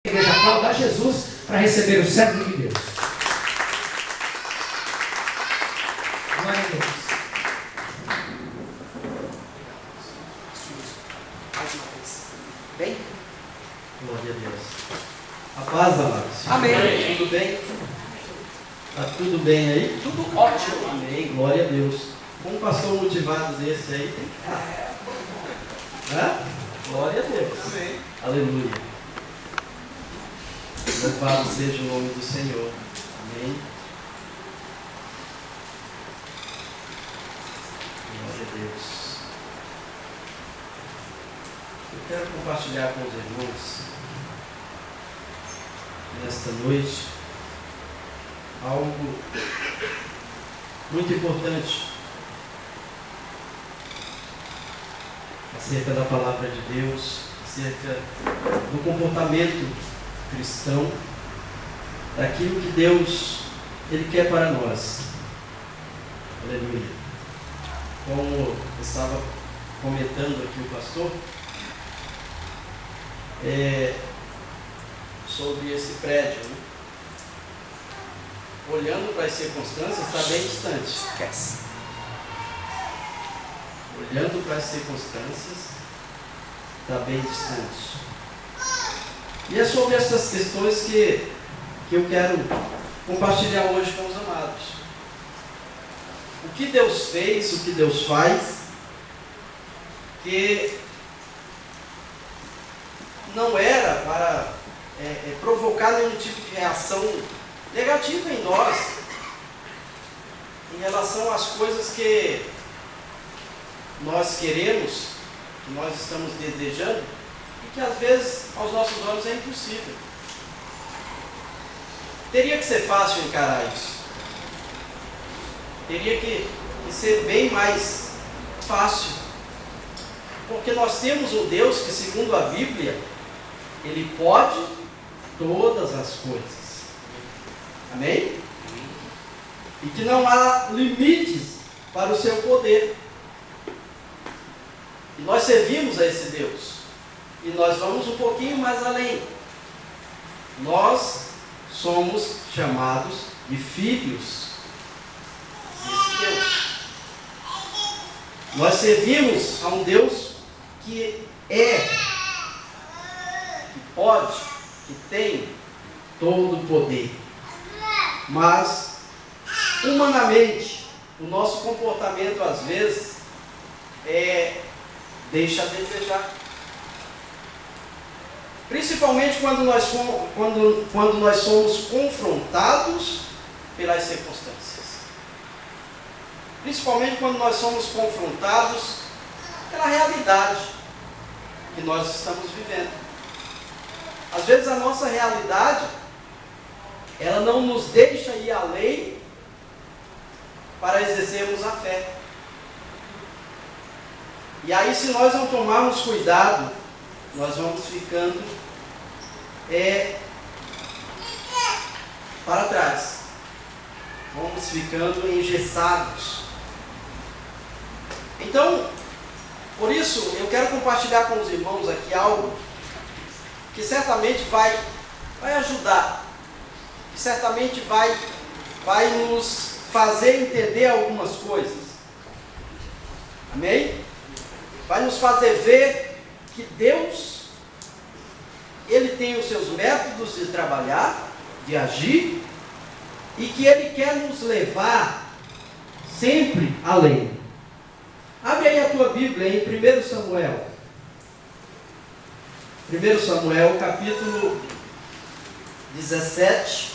A igreja aplauda a Jesus para receber o servo de Deus. Glória a Deus. Mais uma vez. Bem? Glória a Deus. A paz, amados. Amém. Tudo bem? Está tudo bem aí? Tudo ótimo. Amém. Glória a Deus. Com um pastor motivado desse aí, tem que estar. Glória a Deus. Amém. Aleluia. Louvado seja o nome do Senhor. Amém. Glória a Deus. Eu quero compartilhar com os irmãos nesta noite algo muito importante acerca da palavra de Deus, acerca do comportamento cristão, daquilo que Deus Ele quer para nós. Aleluia. Como estava comentando aqui o pastor, sobre esse prédio, né? Olhando para as circunstâncias, está bem distante. Esquece. Olhando para as circunstâncias, está bem distante. E é sobre essas questões que eu quero compartilhar hoje com os amados. O que Deus fez, o que Deus faz, que não era para provocar nenhum tipo de reação negativa em nós, em relação às coisas que nós queremos, que nós estamos desejando, e que às vezes aos nossos olhos é impossível. Teria que ser fácil encarar isso. Teria que ser bem mais fácil. Porque nós temos um Deus que, segundo a Bíblia, Ele pode todas as coisas. Amém? E que não há limites para o seu poder. E nós servimos a esse Deus. E nós vamos um pouquinho mais além. Nós somos chamados de filhos desse Deus. Nós servimos a um Deus que pode, que tem todo o poder. Mas, humanamente, o nosso comportamento às vezes deixa a desejar. Principalmente quando nós somos confrontados pelas circunstâncias. Principalmente quando nós somos confrontados pela realidade que nós estamos vivendo. Às vezes a nossa realidade, ela não nos deixa ir além para exercermos a fé. E aí, se nós não tomarmos cuidado, nós vamos ficando para trás. Vamos ficando engessados. Então, por isso, eu quero compartilhar com os irmãos aqui algo que certamente vai ajudar, que certamente vai nos fazer entender algumas coisas. Amém? Vai nos fazer ver que Deus, Ele tem os seus métodos de trabalhar, de agir, e que Ele quer nos levar sempre além. Abre aí a tua Bíblia em 1 Samuel. 1 Samuel, capítulo 17.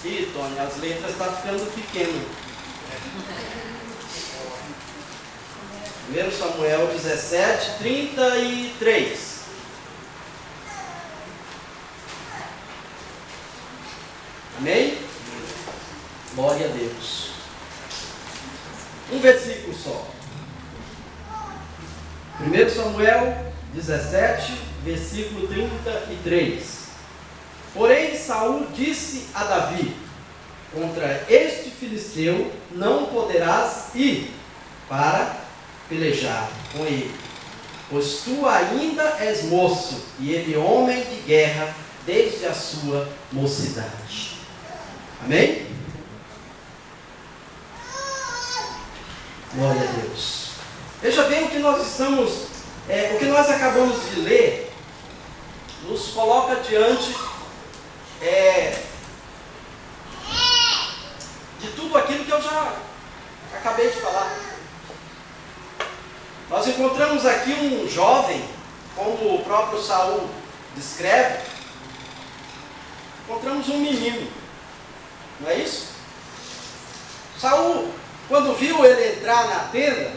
Ih, Tony, as letras estão ficando pequenas. 1 Samuel 17, 33. Amém? Glória a Deus. Um versículo só. 1 Samuel 17, versículo 33. Porém, Saul disse a Davi: contra este filisteu não poderás ir para pelejar com ele, pois tu ainda és moço, e ele homem de guerra desde a sua mocidade. Amém? Glória a Deus. Veja bem o que nós estamos, o que nós acabamos de ler, nos coloca diante de tudo aquilo que eu já acabei de falar. Nós encontramos aqui um jovem, como o próprio Saul descreve, encontramos um menino, não é isso? Saul, quando viu ele entrar na tenda,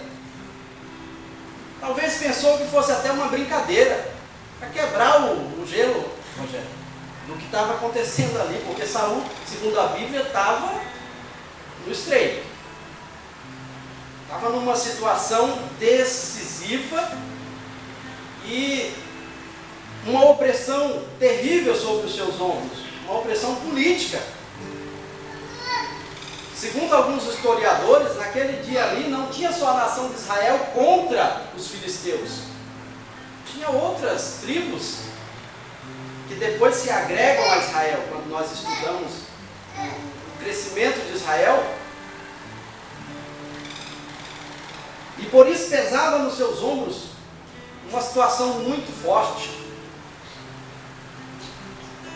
talvez pensou que fosse até uma brincadeira, para quebrar o gelo, Rogério, do que estava acontecendo ali, porque Saul, segundo a Bíblia, estava no estreito. Estava numa situação decisiva e uma opressão terrível sobre os seus ombros, uma opressão política. Segundo alguns historiadores, naquele dia ali não tinha só a nação de Israel contra os filisteus. Tinha outras tribos que depois se agregam a Israel. Quando nós estudamos o crescimento de Israel, e por isso pesava nos seus ombros uma situação muito forte.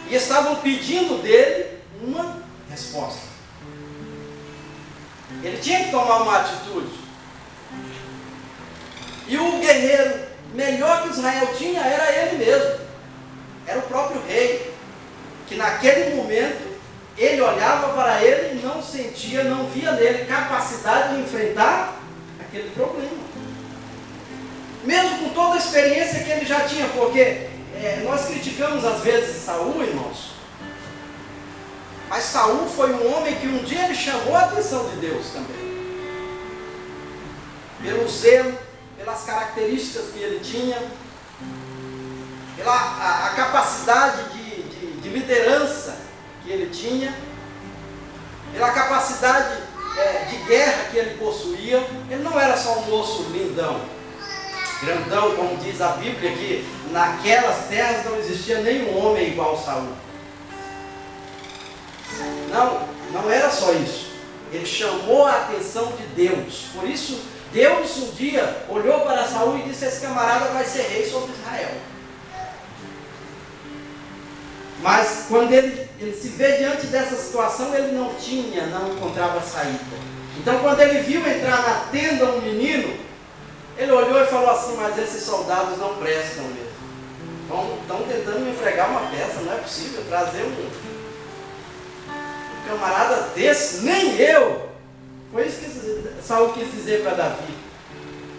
E estavam pedindo dele uma resposta. Ele tinha que tomar uma atitude. E o guerreiro melhor que Israel tinha era ele mesmo. Era o próprio rei. Que naquele momento ele olhava para ele e não sentia, não via nele capacidade de enfrentar aquele problema. Mesmo com toda a experiência que ele já tinha, porque nós criticamos às vezes Saul, irmãos, mas Saul foi um homem que um dia ele chamou a atenção de Deus também. Pelo zelo, pelas características que ele tinha, pela a capacidade de liderança que ele tinha, pela capacidade de guerra que ele possuía. Ele não era só um moço lindão, grandão, como diz a Bíblia, que naquelas terras não existia nenhum homem igual a Saul. Não era só isso. Ele chamou a atenção de Deus. Por isso, Deus um dia olhou para Saul e disse: esse camarada vai ser rei sobre Israel. Mas quando ele se vê diante dessa situação, ele não encontrava saída. Então, quando ele viu entrar na tenda um menino, ele olhou e falou assim: mas esses soldados não prestam mesmo. Estão tentando me pregar uma peça, não é possível trazer um camarada desse, nem eu. Foi isso que Saul quis dizer para Davi.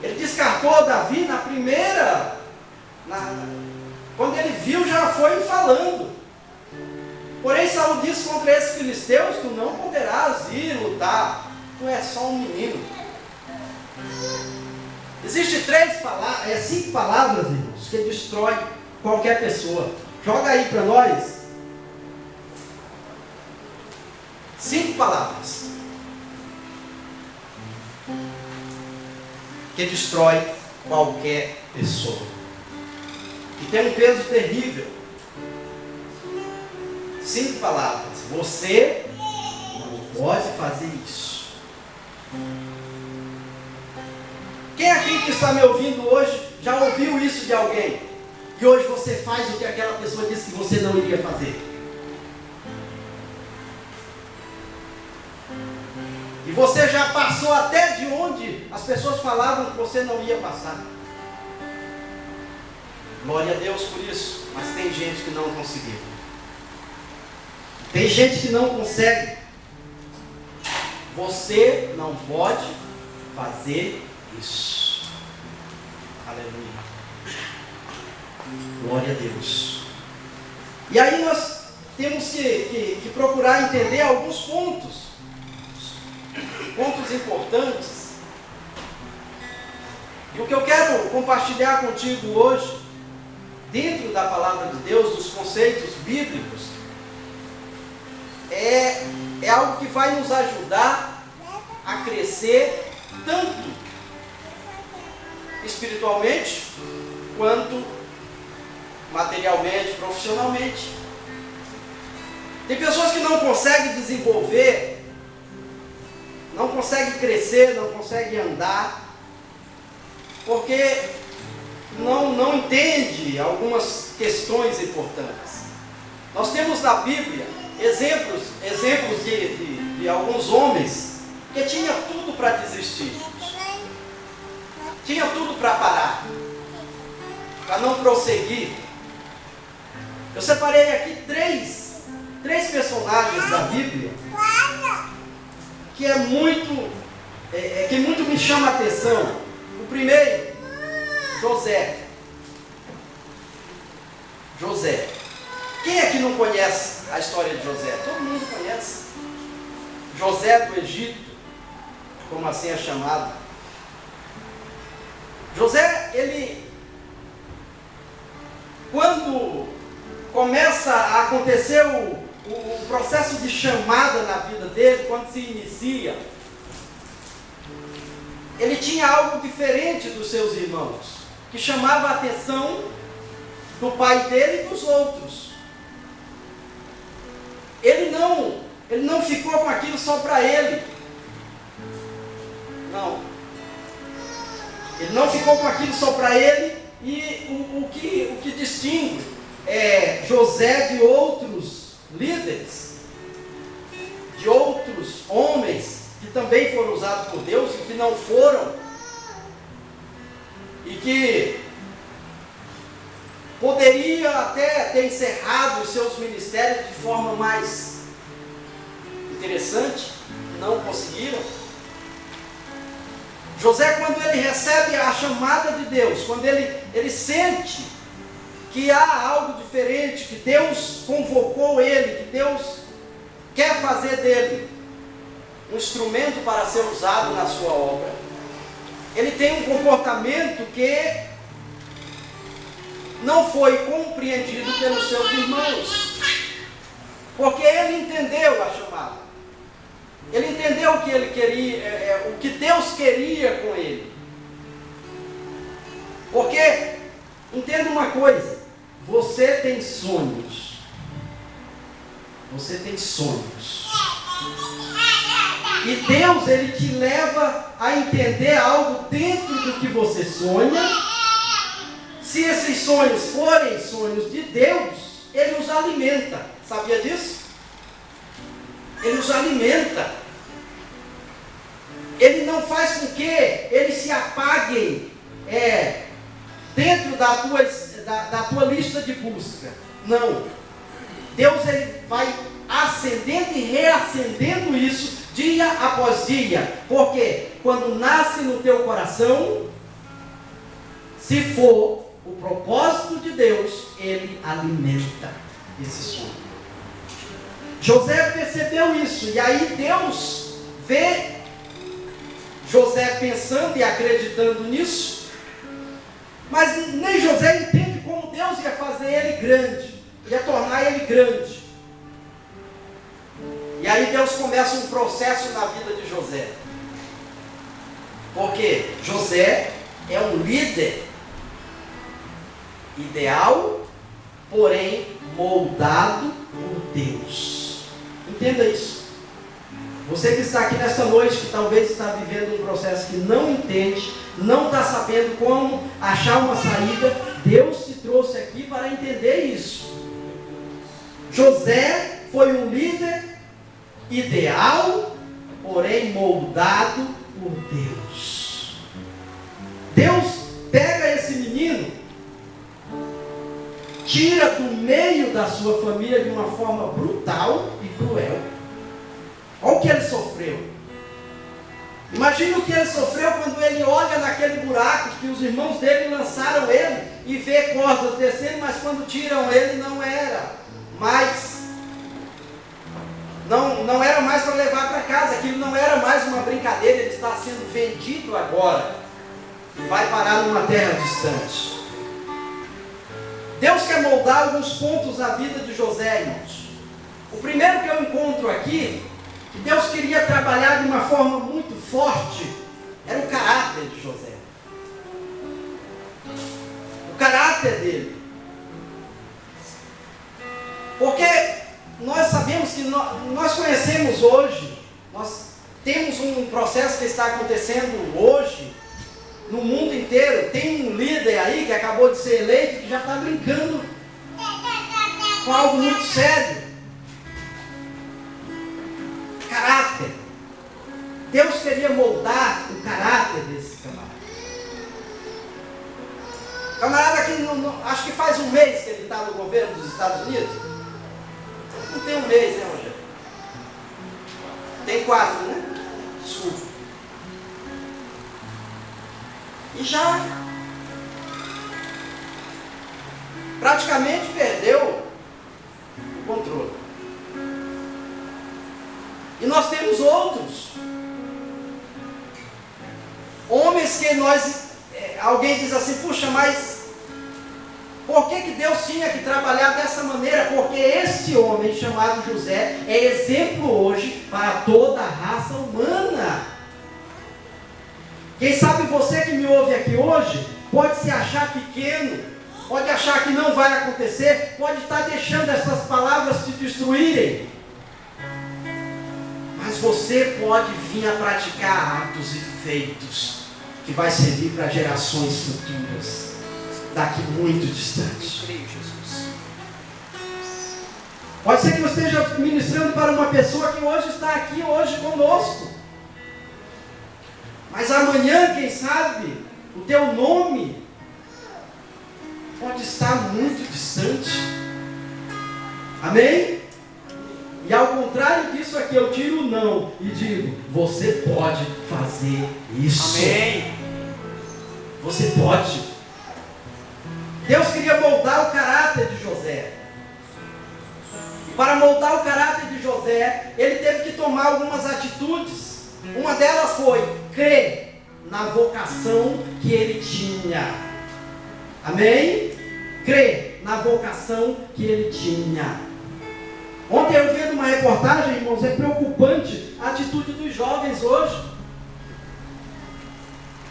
Ele descartou Davi na primeira, quando ele viu, já foi falando. Porém Saul disse contra esses filisteus: tu não poderás ir lutar, tu és só um menino. Existem 5 palavras, irmãos, que destrói qualquer pessoa. Joga aí para nós. 5 palavras que destrói qualquer pessoa, que tem um peso terrível. 5 palavras. Você não pode fazer isso. Quem aqui que está me ouvindo hoje já ouviu isso de alguém? E hoje você faz o que aquela pessoa disse que você não iria fazer? E você já passou até de onde as pessoas falavam que você não ia passar. Glória a Deus por isso. Mas tem gente que não conseguiu. Tem gente que não consegue. Você não pode fazer isso. Aleluia. Glória a Deus. E aí nós temos que procurar entender alguns pontos importantes. E o que eu quero compartilhar contigo hoje, dentro da palavra de Deus, dos conceitos bíblicos, é algo que vai nos ajudar a crescer tanto espiritualmente quanto materialmente, profissionalmente. Tem pessoas que não conseguem desenvolver, não conseguem crescer, não conseguem andar, porque não entende algumas questões importantes. Nós temos na Bíblia exemplos de alguns homens que tinham tudo para desistir, tinha tudo para parar, para não prosseguir. Eu separei aqui três personagens da Bíblia que muito me chama a atenção. O primeiro, José. Quem é que não conhece a história de José? Todo mundo conhece. José do Egito, como assim é chamado. José, ele, quando começa a acontecer o processo de chamada na vida dele, quando se inicia, ele tinha algo diferente dos seus irmãos, que chamava a atenção do pai dele e dos outros. Ele não ficou com aquilo só para ele. Não. Ele não ficou com aquilo só para ele. E o que distingue José de outros líderes, de outros homens que também foram usados por Deus e que não foram, e que poderia até ter encerrado os seus ministérios de forma mais interessante, não conseguiram. José, quando ele recebe a chamada de Deus, quando ele sente que há algo diferente, que Deus convocou ele, que Deus quer fazer dele um instrumento para ser usado na sua obra, ele tem um comportamento que não foi compreendido pelos seus irmãos, porque ele entendeu a chamada, ele entendeu o que ele queria, o que Deus queria com ele. Porque, entenda uma coisa, você tem sonhos, e Deus, ele te leva a entender algo dentro do que você sonha. Se esses sonhos forem sonhos de Deus, Ele os alimenta. Sabia disso? Ele os alimenta. Ele não faz com que eles se apaguem dentro da tua lista de busca. Não. Deus, ele vai acendendo e reacendendo isso dia após dia. Porque quando nasce no teu coração, se for o propósito de Deus, ele alimenta esse sonho. José percebeu isso, e aí Deus vê José pensando e acreditando nisso, mas nem José entende como Deus ia fazer ele grande, ia tornar ele grande. E aí Deus começa um processo na vida de José, porque José é um líder ideal, porém moldado por Deus. Entenda isso. Você que está aqui nesta noite, que talvez está vivendo um processo que não entende, não está sabendo como achar uma saída, Deus te trouxe aqui para entender isso. José foi um líder ideal, porém moldado por Deus. Deus pega esse menino, tira do meio da sua família de uma forma brutal e cruel. Olha o que ele sofreu. Imagina o que ele sofreu quando ele olha naquele buraco que os irmãos dele lançaram ele e vê cordas descendo, mas quando tiram ele não era mais para levar para casa. Aquilo não era mais uma brincadeira, ele está sendo vendido agora e vai parar numa terra distante. Deus quer moldar alguns pontos na vida de José, irmãos. O primeiro que eu encontro aqui, que Deus queria trabalhar de uma forma muito forte, era o caráter de José. O caráter dele. Porque nós sabemos que nós conhecemos hoje, nós temos um processo que está acontecendo hoje, no mundo inteiro. Tem um líder aí que acabou de ser eleito, que já está brincando com algo muito sério. Caráter. Deus queria moldar o caráter desse camarada. Camarada que acho que faz um mês que ele está no governo dos Estados Unidos. Não tem um mês, né, Rogério? Tem 4, né? Desculpa. E já praticamente perdeu o controle. E nós temos outros homens que alguém diz assim, puxa, mas por que Deus tinha que trabalhar dessa maneira? Porque este homem chamado José é exemplo hoje para toda a raça humana. Quem sabe você que me ouve aqui hoje pode se achar pequeno, pode achar que não vai acontecer, pode estar deixando essas palavras te destruírem. Mas você pode vir a praticar atos e feitos que vai servir para gerações futuras, daqui muito distante. Pode ser que você esteja ministrando para uma pessoa que hoje está aqui, hoje conosco. Mas amanhã, quem sabe, o teu nome pode estar muito distante. Amém? E ao contrário disso aqui, eu tiro o não e digo, você pode fazer isso. Amém. Você pode. Deus queria moldar o caráter de José. E para moldar o caráter de José, ele teve que tomar algumas atitudes. Uma delas foi crer na vocação que ele tinha. Amém? Crer na vocação que ele tinha. Ontem eu vi uma reportagem, irmãos, é preocupante a atitude dos jovens hoje.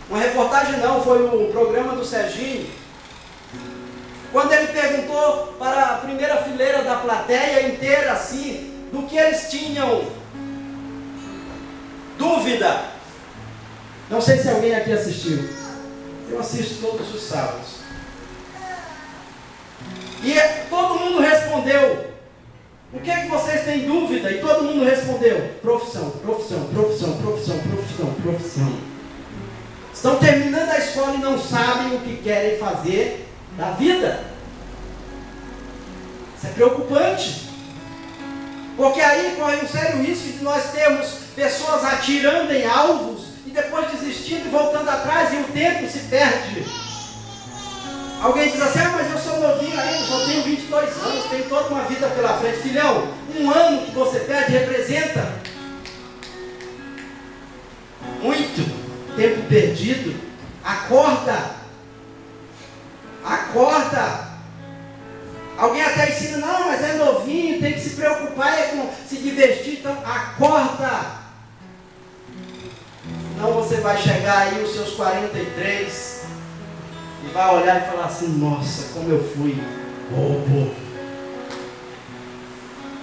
Uma reportagem não, foi o programa do Serginho. Quando ele perguntou para a primeira fileira da plateia inteira, assim, do que eles tinham dúvida. Não sei se alguém aqui assistiu. Eu assisto todos os sábados. E todo mundo respondeu. O que é que vocês têm dúvida? E todo mundo respondeu: profissão, profissão, profissão, profissão, profissão, profissão. Estão terminando a escola e não sabem o que querem fazer da vida. Isso é preocupante. Porque aí corre um sério risco de nós termos pessoas atirando em alvos e depois desistindo e voltando atrás, e o tempo se perde. Alguém diz assim: ah, mas eu sou novinho ainda, só tenho 22 anos, tenho toda uma vida pela frente. Filhão, um ano que você perde representa muito tempo perdido. Acorda. Acorda. Alguém até ensina: não, mas é novinho, tem que se preocupar, é com se divertir. Então, acorda. Senão você vai chegar aí aos seus 43 e vai olhar e falar assim: nossa, como eu fui bobo.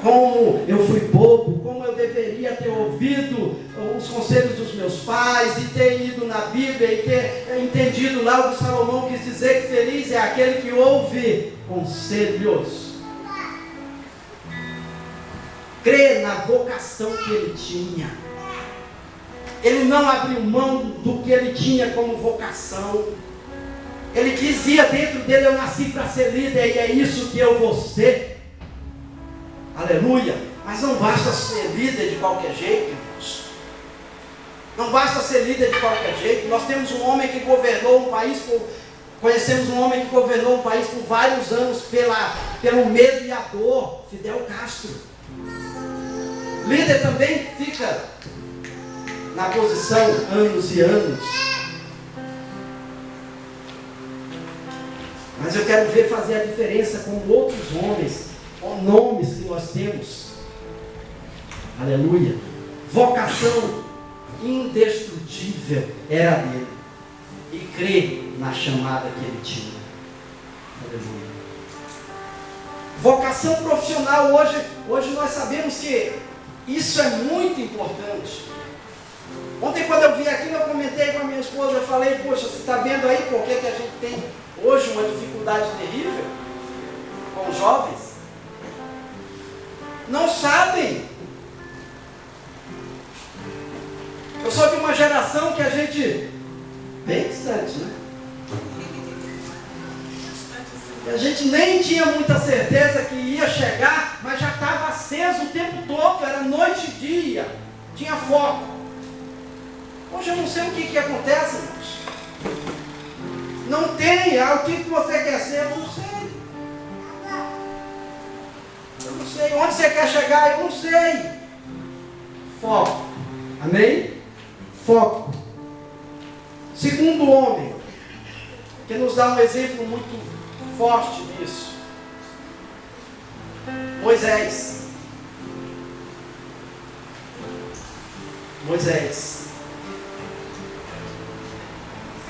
Como eu fui bobo, como eu deveria ter ouvido os conselhos dos meus pais, e ter ido na Bíblia e ter entendido lá o que Salomão quis dizer, que feliz é aquele que ouve conselhos. Crê na vocação que ele tinha. Ele não abriu mão do que ele tinha como vocação. Ele dizia dentro dele: eu nasci para ser líder e é isso que eu vou ser. Aleluia. Mas não basta ser líder de qualquer jeito, irmãos. Não basta ser líder de qualquer jeito. Nós temos um homem que governou um país conhecemos um homem que governou um país por vários anos pelo medo e a dor, Fidel Castro. Líder também fica na posição anos e anos. Mas eu quero ver fazer a diferença com outros homens, com nomes que nós temos. Aleluia. Vocação indestrutível era dele. E crer na chamada que ele tinha. Aleluia. Vocação profissional, hoje nós sabemos que isso é muito importante. Ontem, quando eu vim aqui, eu comentei com a minha esposa, eu falei, poxa, você está vendo aí por que a gente tem hoje uma dificuldade terrível com os jovens? Não sabem. Eu sou de uma geração que a gente, bem distante, né? E a gente nem tinha muita certeza que ia chegar, mas já estava aceso o tempo todo, era noite e dia, tinha foco. Hoje eu não sei o que acontece, irmãos. Não tem, o que você quer ser, eu não sei. Eu não sei, onde você quer chegar, eu não sei. Foco, amém? Foco. Segundo homem, que nos dá um exemplo muito forte disso. Moisés.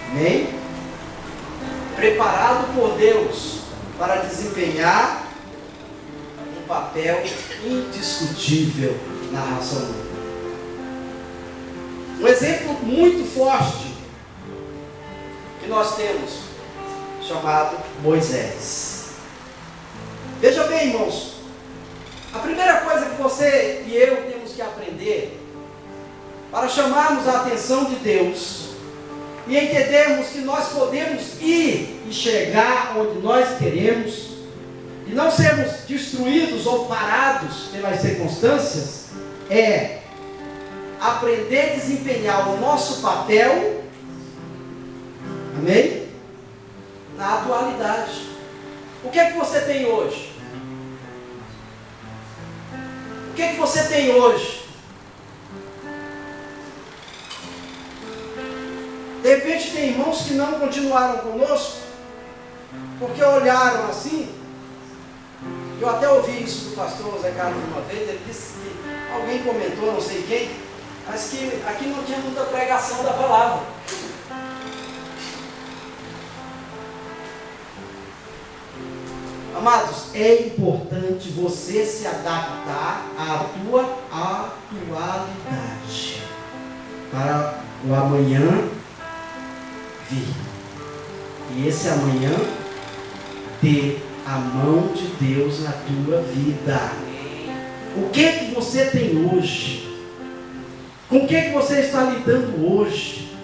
Amém? Preparado por Deus para desempenhar um papel indiscutível na raça humana. Um exemplo muito forte que nós temos, chamado Moisés. Veja bem, irmãos, a primeira coisa que você e eu temos que aprender para chamarmos a atenção de Deus e entendermos que nós podemos ir e chegar onde nós queremos e não sermos destruídos ou parados pelas circunstâncias, é aprender a desempenhar o nosso papel, amém? Na atualidade. O que é que você tem hoje? O que é que você tem hoje? De repente tem irmãos que não continuaram conosco, porque olharam assim. Eu até ouvi isso do pastor Zé Carlos uma vez, ele disse que alguém comentou, não sei quem, mas que aqui não tinha muita pregação da palavra. Amados, é importante você se adaptar à tua atualidade para o amanhã vir. E esse amanhã ter a mão de Deus na tua vida. O que você tem hoje? Com o que você está lidando hoje?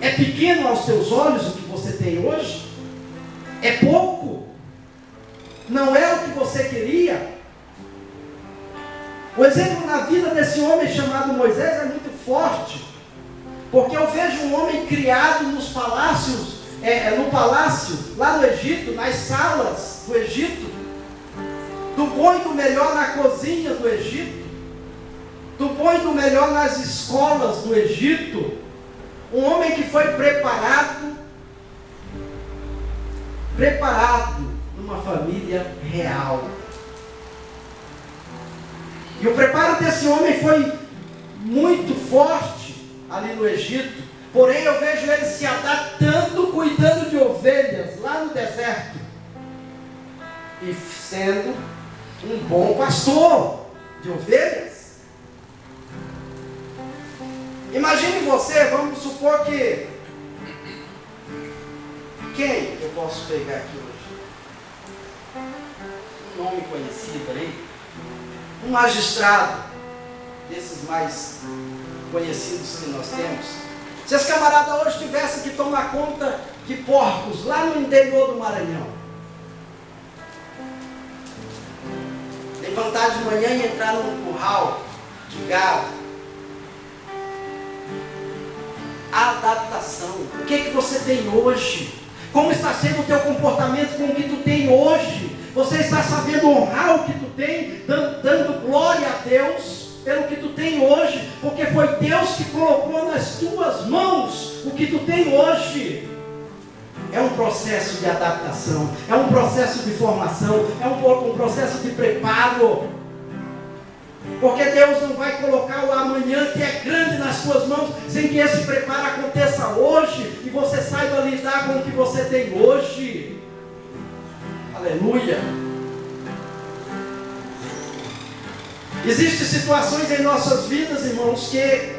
É pequeno aos teus olhos o que você tem hoje? É pouco? Não é o que você queria? O exemplo na vida desse homem chamado Moisés é muito forte, porque eu vejo um homem criado nos palácios, no palácio, lá no Egito, nas salas do Egito, do bom e do melhor na cozinha do Egito, do bom e do melhor nas escolas do Egito, um homem que foi preparado numa família real. E o preparo desse homem foi muito forte ali no Egito. Porém eu vejo ele se adaptando, cuidando de ovelhas lá no deserto e sendo um bom pastor de ovelhas. Imagine você, vamos supor que quem eu posso pegar aqui hoje? Um nome conhecido aí, um magistrado desses mais conhecidos que nós temos. Se esse camarada hoje tivesse que tomar conta de porcos lá no interior do Maranhão, levantar de manhã e entrar num curral de gado, adaptação. O que você tem hoje? Como está sendo o teu comportamento com o que tu tem hoje? Você está sabendo honrar o que tu tem, dando glória a Deus pelo que tu tem hoje, porque foi Deus que colocou nas tuas mãos o que tu tem hoje. É um processo de adaptação, é um processo de formação, é um processo de preparo, porque Deus não vai colocar o amanhã que é grande nas tuas mãos, sem que esse preparo aconteça hoje, e você saiba lidar com o que você tem hoje. Aleluia. Existem situações em nossas vidas, irmãos, que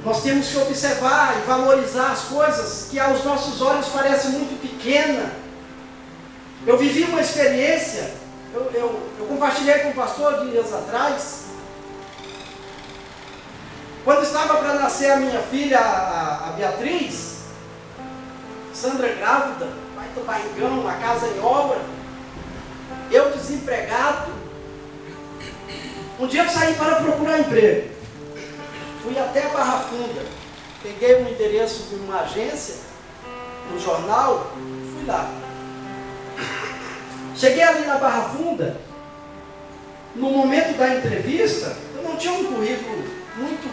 nós temos que observar e valorizar as coisas que aos nossos olhos parecem muito pequenas. Eu vivi uma experiência, eu compartilhei com o pastor dias atrás, quando estava para nascer a minha filha, a Beatriz, Sandra grávida, pai do barrigão, a casa em obra, eu desempregado. Um dia eu saí para procurar emprego. Fui até a Barra Funda. Peguei um endereço de uma agência, no jornal, fui lá. Cheguei ali na Barra Funda. No momento da entrevista, eu não tinha um currículo muito...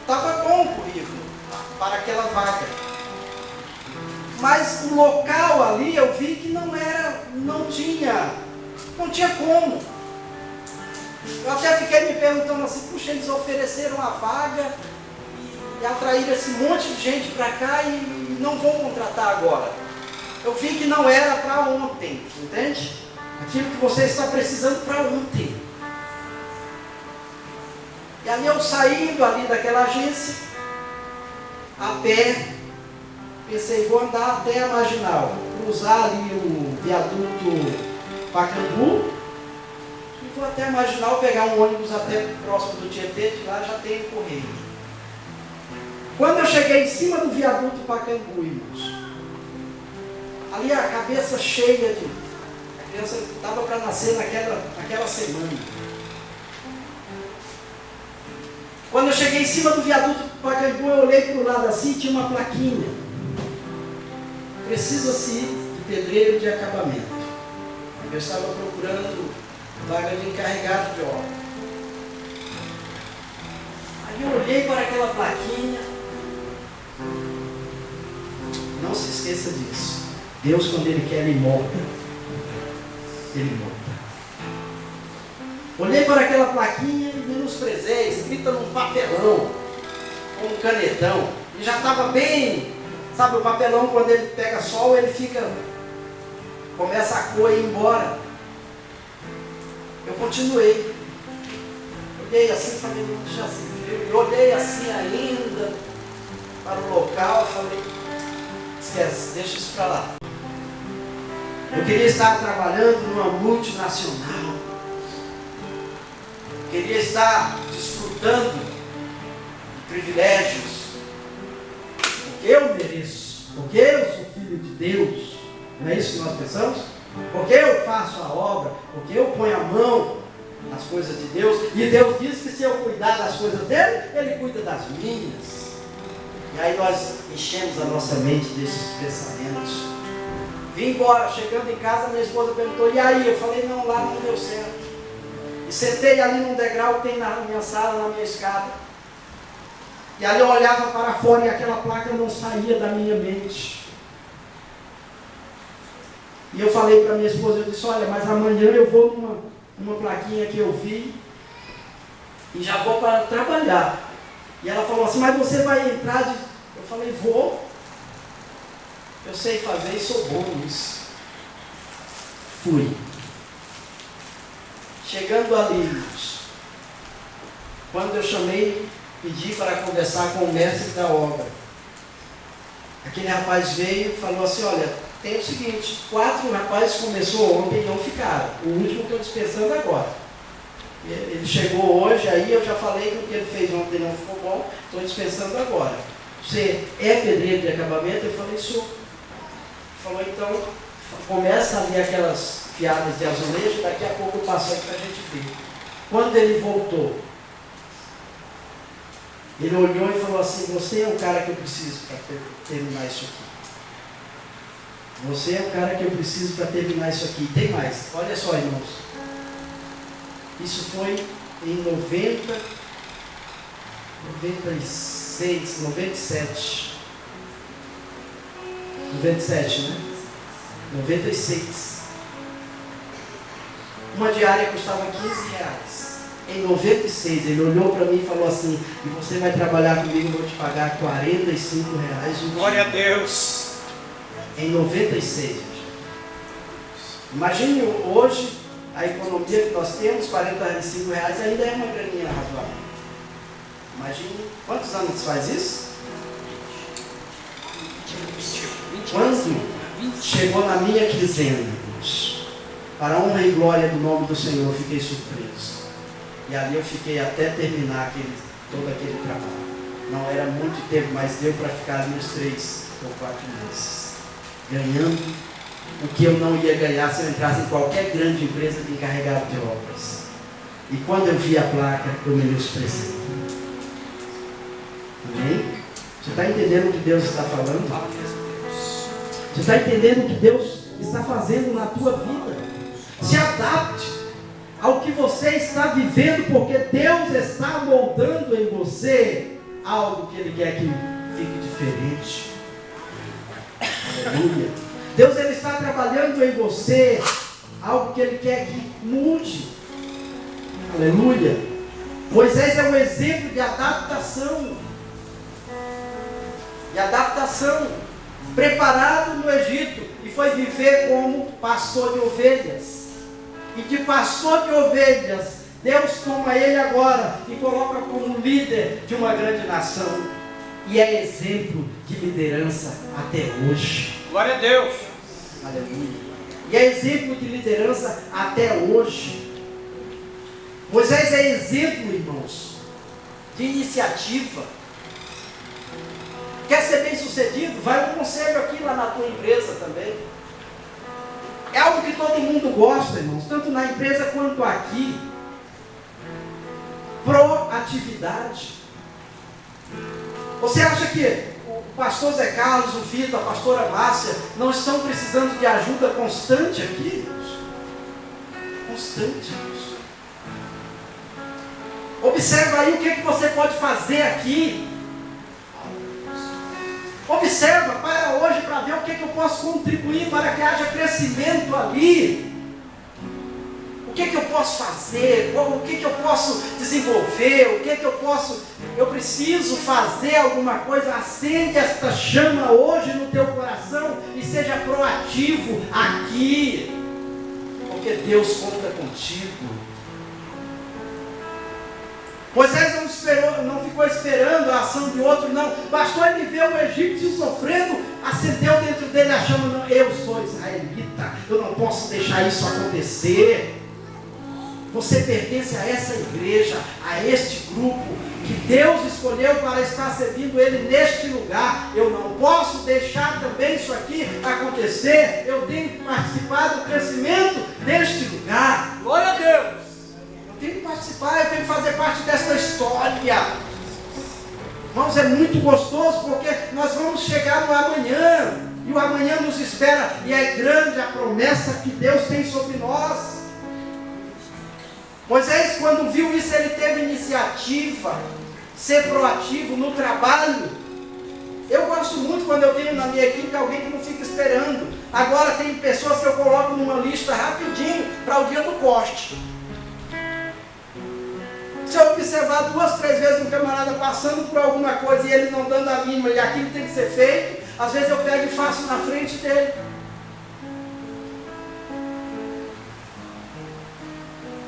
Estava bom o currículo para aquela vaga. Mas o local ali eu vi que não tinha como. Eu até fiquei me perguntando assim, puxa, eles ofereceram a vaga e atraíram esse monte de gente para cá e não vão contratar agora. Eu vi que não era para ontem, entende? Aquilo que você está precisando para ontem. E ali eu saindo ali daquela agência, a pé, pensei, vou andar até a Marginal, cruzar ali o viaduto Pacaembu, e vou até a Marginal, pegar um ônibus até próximo do Tietê, de lá já tem o correio. Quando eu cheguei em cima do viaduto Pacaembu, irmãos, ali a cabeça cheia de... A criança estava para nascer naquela semana. Quando eu cheguei em cima do viaduto Pacaembu, eu olhei para o lado assim e tinha uma plaquinha. Precisa-se de pedreiro de acabamento. Eu estava procurando vaga de encarregado de obra. Aí eu olhei para aquela plaquinha. Não se esqueça disso. Deus, quando Ele quer, Ele molda. Ele molda. Olhei para aquela plaquinha e menosprezei, escrita num papelão, com um canetão. E já estava bem, sabe, o papelão quando ele pega sol, ele fica, começa a cor e ir embora. Eu continuei. Olhei assim, falei, já se viu. E olhei assim ainda para o local, falei, esquece, deixa isso para lá. Eu queria estar trabalhando numa multinacional. Queria estar desfrutando de privilégios, porque eu mereço, porque eu sou filho de Deus. Não é isso que nós pensamos? Porque eu faço a obra, porque eu ponho a mão nas coisas de Deus, e Deus diz que se eu cuidar das coisas dele, Ele cuida das minhas. E aí nós enchemos a nossa mente desses pensamentos. Vim embora, chegando em casa, minha esposa perguntou, e aí? Eu falei, não, lá não deu certo. E sentei ali num degrau que tem na minha sala, na minha escada. E ali eu olhava para fora e aquela placa não saía da minha mente. E eu falei para minha esposa, eu disse, olha, mas amanhã eu vou numa plaquinha que eu vi e já vou para trabalhar. E ela falou assim, mas você vai entrar de... Eu falei, vou. Eu sei fazer e sou bom nisso. Fui. Chegando ali, quando eu chamei, pedi para conversar com o mestre da obra. Aquele rapaz veio e falou assim, olha, tem o seguinte, 4 rapazes começou ontem e não ficaram. O último estou dispensando agora. Ele chegou hoje, aí eu já falei que o que ele fez ontem não ficou bom, estou dispensando agora. Você é pedreiro de acabamento? Eu falei, sou. Ele falou, então, começa ali aquelas fiadas de azulejo, daqui a pouco eu passo aí para a gente ver. Quando ele voltou, ele olhou e falou assim, você é o cara que eu preciso para terminar isso aqui. Você é o cara que eu preciso para terminar isso aqui. Tem mais, olha só, irmãos. Isso foi em 96, 97. 97, né? 96. Uma diária custava R$15. Em 96, ele olhou para mim e falou assim, e você vai trabalhar comigo, eu vou te pagar R$45. Glória a Deus. Em 96. Imagine hoje a economia que nós temos, R$45 ainda é uma graninha razoável. Imagine quantos anos faz isso? Quando chegou na minha quinzena, para a honra e glória do nome do Senhor, eu fiquei surpreso. E ali eu fiquei até terminar todo aquele trabalho. Não era muito tempo, mas deu para ficar ali uns 3 ou 4 meses. Ganhando o que eu não ia ganhar se eu entrasse em qualquer grande empresa de encarregado de obras. E quando eu vi a placa, eu me expressei. Amém? Você está entendendo o que Deus está falando? Você está entendendo o que Deus está fazendo na tua vida? Se adapte ao que você está vivendo, porque Deus está moldando em você algo que Ele quer que fique diferente. Aleluia. Deus Ele está trabalhando em você algo que Ele quer que mude. Aleluia. Moisés é um exemplo de adaptação. De adaptação. Preparado no Egito e foi viver como pastor de ovelhas. E de pastor de ovelhas, Deus toma ele agora e coloca como líder de uma grande nação. E é exemplo de liderança até hoje. Glória a Deus. Aleluia. E é exemplo de liderança até hoje. Moisés é exemplo, irmãos, de iniciativa. Quer ser bem sucedido? Vai um conselho aqui lá na tua empresa também. É algo que todo mundo gosta, irmãos, tanto na empresa quanto aqui. Proatividade. Você acha que o pastor Zé Carlos, o filho da pastora Márcia, não estão precisando de ajuda constante aqui, irmãos? Constante, irmãos. Observa aí o que você pode fazer aqui. Observa para hoje, para ver o que eu posso contribuir para que haja crescimento ali. O que eu posso fazer? O que eu posso desenvolver? O que eu posso... Eu preciso fazer alguma coisa. Acende esta chama hoje no teu coração e seja proativo aqui. Porque Deus conta contigo. Moisés não ficou esperando a ação de outro, não. Bastou ele ver o egípcio sofrendo, acendeu dentro dele a chama. Não, eu sou israelita, eu não posso deixar isso acontecer. Você pertence a essa igreja, a este grupo, que Deus escolheu para estar servindo Ele neste lugar. Eu não posso deixar também isso aqui acontecer. Eu tenho que participar do crescimento deste lugar. Glória a Deus. Eu tenho que participar, eu tenho que fazer parte dessa história. Irmãos, é muito gostoso porque nós vamos chegar no amanhã. E o amanhã nos espera. E é grande a promessa que Deus tem sobre nós. Moisés, quando viu isso, ele teve iniciativa. Ser proativo no trabalho. Eu gosto muito quando eu tenho na minha equipe alguém que não fica esperando. Agora tem pessoas que eu coloco numa lista rapidinho para o dia do corte. Se eu observar 2, 3 vezes um camarada passando por alguma coisa e ele não dando a mínima e aquilo tem que ser feito, às vezes eu pego e faço na frente dele.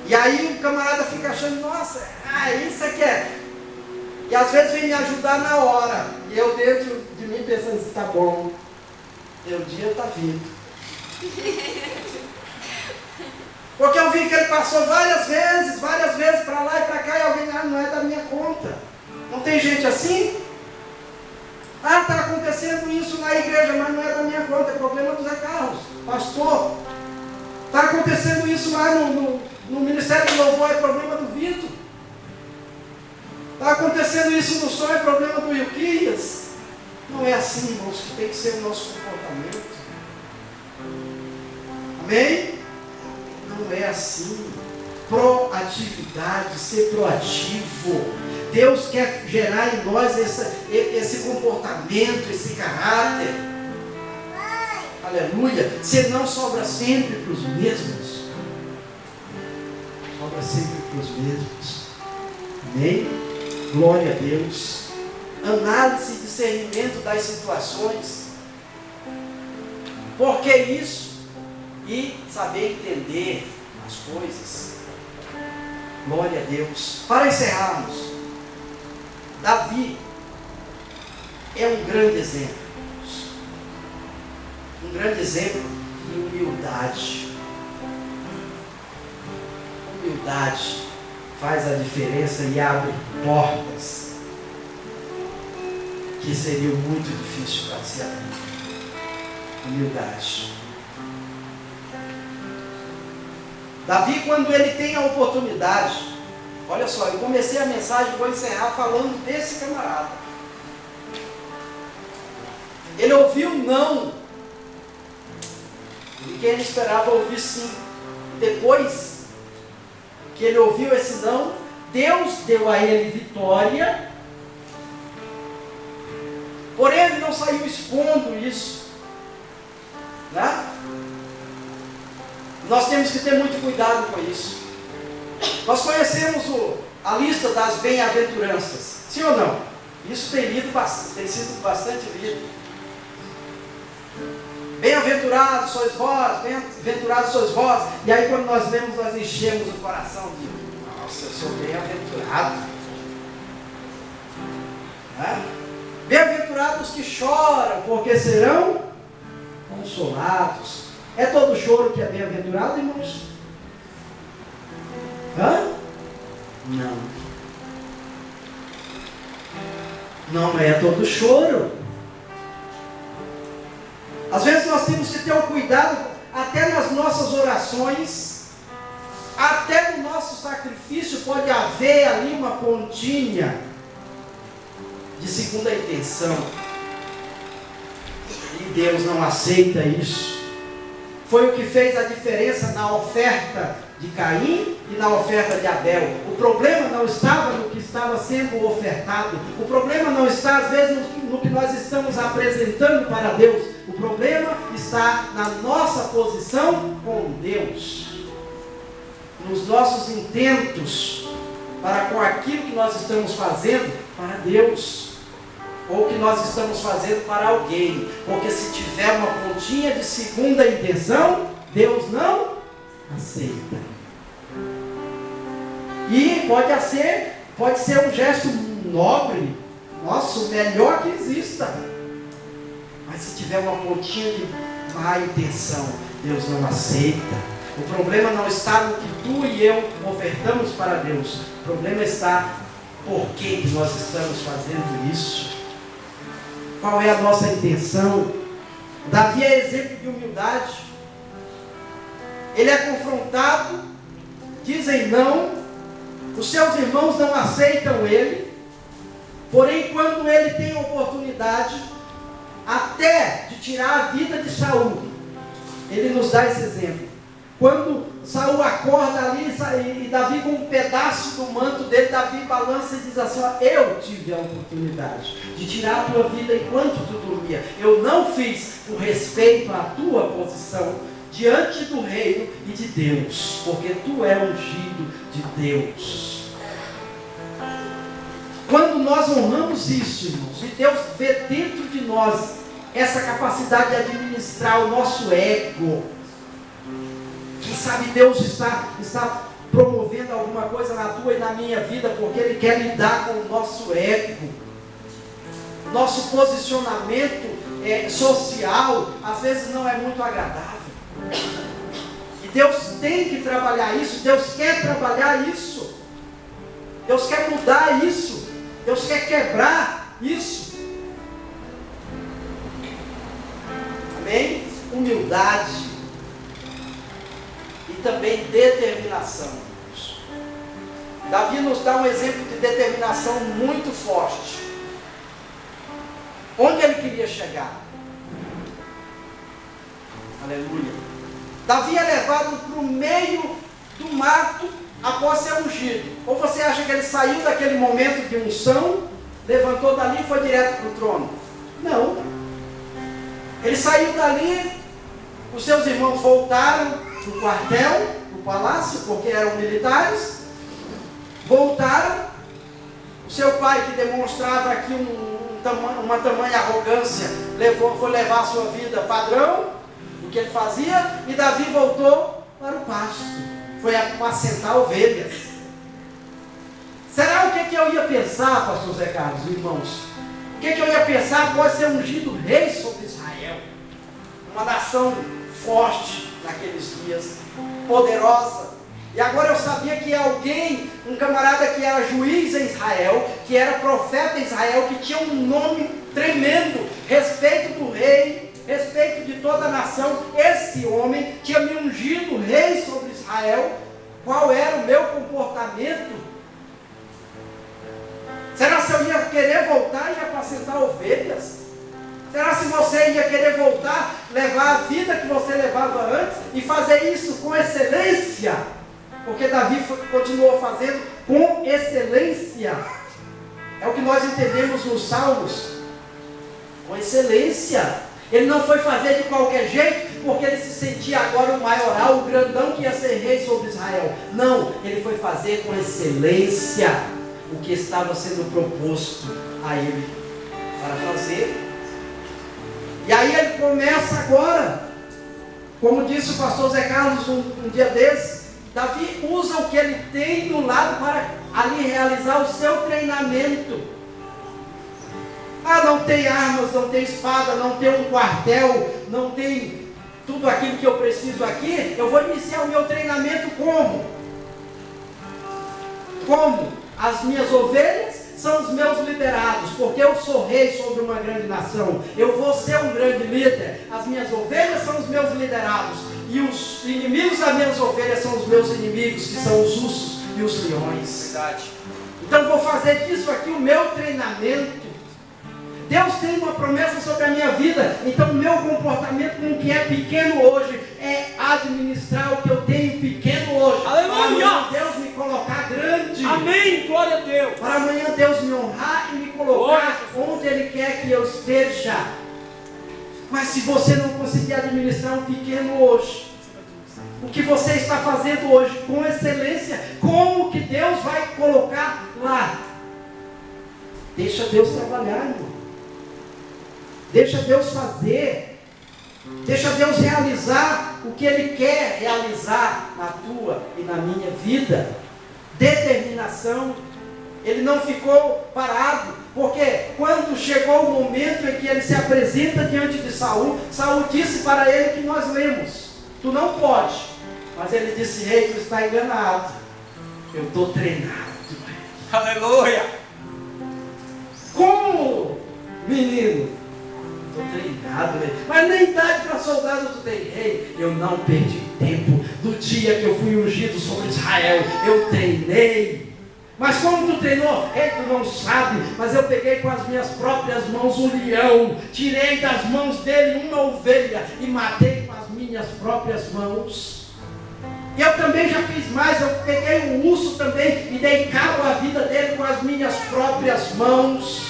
E aí o camarada fica achando, nossa, isso aqui é. E às vezes vem me ajudar na hora. E eu dentro de mim pensando, tá bom, meu dia está vindo. Porque eu vi que ele passou várias vezes para lá e para cá, e alguém, não é da minha conta. Não tem gente assim? Está acontecendo isso na igreja, mas não é da minha conta, é problema do Zé Carlos, pastor. Está acontecendo isso lá no Ministério do Louvor, é problema do Vitor. Está acontecendo isso no som, é problema do Ilquias. Não é assim, irmãos, que tem que ser o nosso comportamento. Amém? Não é assim. Proatividade, ser proativo. Deus quer gerar em nós esse comportamento, esse caráter. Aleluia. Senão sobra sempre para os mesmos. Sobra sempre para os mesmos. Amém? Glória a Deus. Análise e discernimento das situações. Por que isso? e saber entender as coisas. Glória a Deus. Para encerrarmos, Davi é um grande exemplo. Um grande exemplo de humildade. Humildade faz a diferença e abre portas que seriam muito difíceis para se abrir. Humildade. Davi, quando ele tem a oportunidade, olha só, eu comecei a mensagem, vou encerrar falando desse camarada. Ele ouviu não, e quem ele esperava ouvir sim. Depois que ele ouviu esse não, Deus deu a ele vitória, porém ele não saiu expondo isso, né? Nós temos que ter muito cuidado com isso. Nós conhecemos a lista das bem-aventuranças, sim ou não? Isso tem sido bastante lido. Bem-aventurados sois vós, bem-aventurados sois vós. E aí quando nós lemos, nós enchemos o coração de, nossa, eu sou bem-aventurado. Bem-aventurados que choram, porque serão consolados. É todo choro que é bem-aventurado, irmãos? Não. Não é todo choro. Às vezes nós temos que ter um cuidado, até nas nossas orações, até no nosso sacrifício, pode haver ali uma pontinha de segunda intenção. E Deus não aceita isso. Foi o que fez a diferença na oferta de Caim e na oferta de Abel. O problema não estava no que estava sendo ofertado. O problema não está, às vezes, no que nós estamos apresentando para Deus. O problema está na nossa posição com Deus. Nos nossos intentos para com aquilo que nós estamos fazendo para Deus. Ou que nós estamos fazendo para alguém. Porque se tiver uma pontinha de segunda intenção, Deus não aceita. E pode ser um gesto nobre, nossa, o melhor que exista. Mas se tiver uma pontinha de má intenção, Deus não aceita. O problema não está no que tu e eu ofertamos para Deus. O problema está por que nós estamos fazendo isso. Qual é a nossa intenção? Davi é exemplo de humildade. Ele é confrontado, dizem não, os seus irmãos não aceitam ele, porém quando ele tem a oportunidade, até de tirar a vida de Saul, ele nos dá esse exemplo. Quando Saul acorda ali e Davi com um pedaço do manto dele, Davi balança e diz assim, eu tive a oportunidade de tirar a tua vida enquanto tu dormia. Eu não fiz por respeito à tua posição diante do reino e de Deus, porque tu é ungido de Deus. Quando nós honramos isso, irmãos, e Deus vê dentro de nós essa capacidade de administrar o nosso ego. Quem sabe Deus está promovendo alguma coisa na tua e na minha vida, porque Ele quer lidar com o nosso ego. Nosso posicionamento social, às vezes não é muito agradável. E Deus tem que trabalhar isso, Deus quer trabalhar isso. Deus quer mudar isso. Deus quer quebrar isso. Amém? Humildade. E também determinação. Davi nos dá um exemplo de determinação muito forte. Onde ele queria chegar? Aleluia. Davi é levado para o meio do mato após ser ungido. Ou você acha que ele saiu daquele momento de unção, levantou dali e foi direto para o trono? Não. Ele saiu dali, os seus irmãos voltaram para o quartel, para o palácio, porque eram militares. Voltaram. O seu pai, que demonstrava aqui uma tamanha arrogância, foi levar a sua vida padrão. do que ele fazia, e Davi voltou para o pasto. Foi apacentar ovelhas. Será o que eu ia pensar, pastor Zé Carlos, irmãos? O que eu ia pensar após ser ungido rei sobre Israel? Uma nação forte naqueles dias, poderosa. E agora eu sabia que alguém, um camarada que era juiz em Israel, que era profeta em Israel, que tinha um nome tremendo, respeito do rei, respeito de toda a nação. Esse homem tinha me ungido rei sobre Israel. Qual era o meu comportamento? Será se eu ia querer voltar e apacentar ovelhas? Será se você ia querer voltar, levar a vida que você levava antes e fazer isso com excelência? Porque Davi continuou fazendo com excelência. É o que nós entendemos nos Salmos. Com excelência. Ele não foi fazer de qualquer jeito, porque ele se sentia agora o maioral, o grandão que ia ser rei sobre Israel. Não, ele foi fazer com excelência o que estava sendo proposto a ele para fazer. E aí ele começa agora, como disse o pastor Zé Carlos um dia desses, Davi usa o que ele tem no lado para ali realizar o seu treinamento. Não tem armas, não tem espada, não tem um quartel, não tem tudo aquilo que eu preciso aqui. Eu vou iniciar o meu treinamento como? Como? As minhas ovelhas são os meus liderados, porque eu sou rei sobre uma grande nação. Eu vou ser um grande líder. As minhas ovelhas são os meus liderados. E os inimigos das minhas ovelhas são os meus inimigos, que são os ursos e os leões. Verdade. Então vou fazer disso aqui o meu treinamento. Deus tem uma promessa sobre a minha vida. Então o meu comportamento com o que é pequeno hoje é administrar o que eu tenho pequeno hoje. Aleluia! Para Deus me colocar grande. Amém, glória a Deus. Para amanhã Deus me honrar e me colocar onde Ele quer que eu esteja. Mas se você não conseguir administrar um pequeno hoje, o que você está fazendo hoje com excelência, como que Deus vai colocar lá? Deixa Deus trabalhar, irmão. Deixa Deus fazer. Deixa Deus realizar o que Ele quer realizar na tua e na minha vida. Determinação. Ele não ficou parado, porque quando chegou o momento em que ele se apresenta diante de Saul, Saul disse para ele que nós lemos: tu não pode. Mas ele disse: rei, tu está enganado. Eu estou treinado. Aleluia. Como, menino? Estou treinado, rei. Mas nem idade para soldado tu tem, rei. Eu não perdi tempo. Do dia que eu fui ungido sobre Israel, eu treinei. Mas como tu treinou? Rei, tu não sabe. Mas eu peguei com as minhas próprias mãos um leão, tirei das mãos dele uma ovelha e matei com as minhas próprias mãos. E eu também já fiz mais. Eu peguei um urso também e dei cabo à vida dele com as minhas próprias mãos.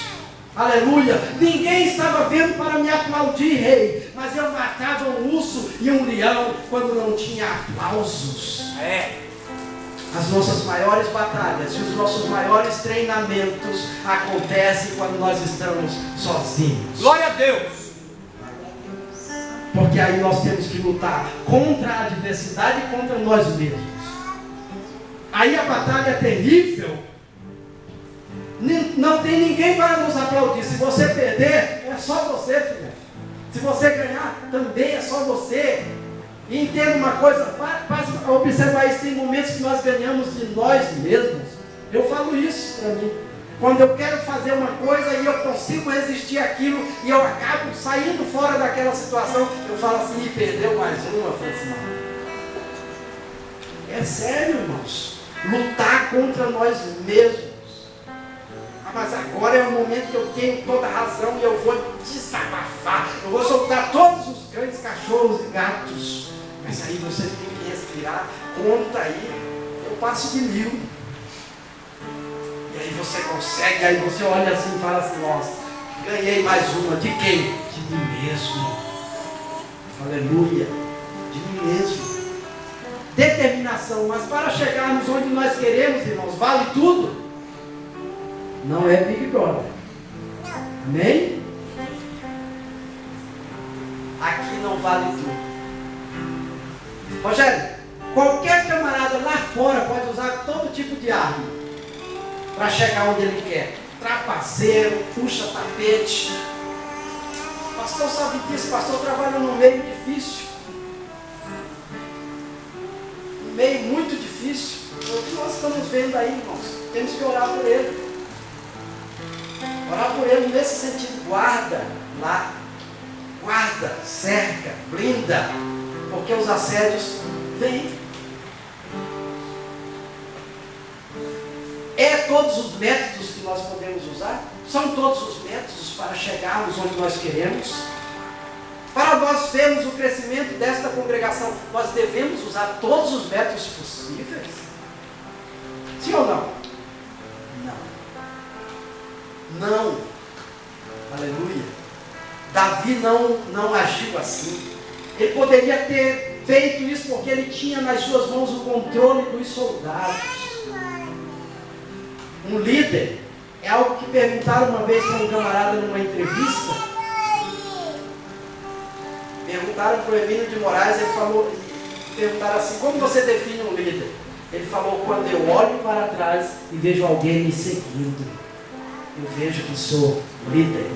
Aleluia. Ninguém estava vendo para me aplaudir, rei, mas eu matava um urso e um leão quando não tinha aplausos. As nossas maiores batalhas e os nossos maiores treinamentos acontecem quando nós estamos sozinhos. Glória a Deus. Porque aí nós temos que lutar contra a adversidade e contra nós mesmos. Aí a batalha é terrível. Não tem ninguém para nos aplaudir. Se você perder, é só você, filho. Se você ganhar, também é só você. E entenda uma coisa, para observar isso, tem momentos que nós ganhamos de nós mesmos. Eu falo isso para mim. Quando eu quero fazer uma coisa e eu consigo resistir àquilo e eu acabo saindo fora daquela situação, eu falo assim: e perdeu mais uma, Francisco. É sério, irmãos. Lutar contra nós mesmos. Mas agora é o momento que eu tenho toda a razão e eu vou desabafar. Eu vou soltar todos os cães, cachorros e gatos. Mas aí você tem que respirar. Conta aí. Eu passo de 1000. E aí você consegue. Aí você olha assim e fala assim: nossa, ganhei mais uma. De quem? De mim mesmo. Aleluia. De mim mesmo. Determinação. Mas para chegarmos onde nós queremos, irmãos, vale tudo? Não é Big Brother. Amém? Aqui não vale tudo. Rogério, qualquer camarada lá fora pode usar todo tipo de arma para chegar onde ele quer. Trapaceiro, puxa tapete. O pastor sabe disso, o pastor trabalha num meio difícil. Um meio muito difícil. O que nós estamos vendo aí, irmãos? Temos que orar por ele. Orar por ele nesse sentido. Guarda lá. Guarda, cerca, blinda. Porque os assédios vêm. É todos os métodos que nós podemos usar? São todos os métodos para chegarmos onde nós queremos? Para nós vermos o crescimento desta congregação, nós devemos usar todos os métodos possíveis? Sim ou não? Não. Não. Aleluia. Davi não agiu assim. Ele poderia ter feito isso porque ele tinha nas suas mãos o controle dos soldados. Um líder é algo que perguntaram uma vez para um camarada numa entrevista. Perguntaram para o Emílio de Moraes, ele falou, perguntaram assim: como você define um líder? Ele falou: quando eu olho para trás e vejo alguém me seguindo, eu vejo que sou líder.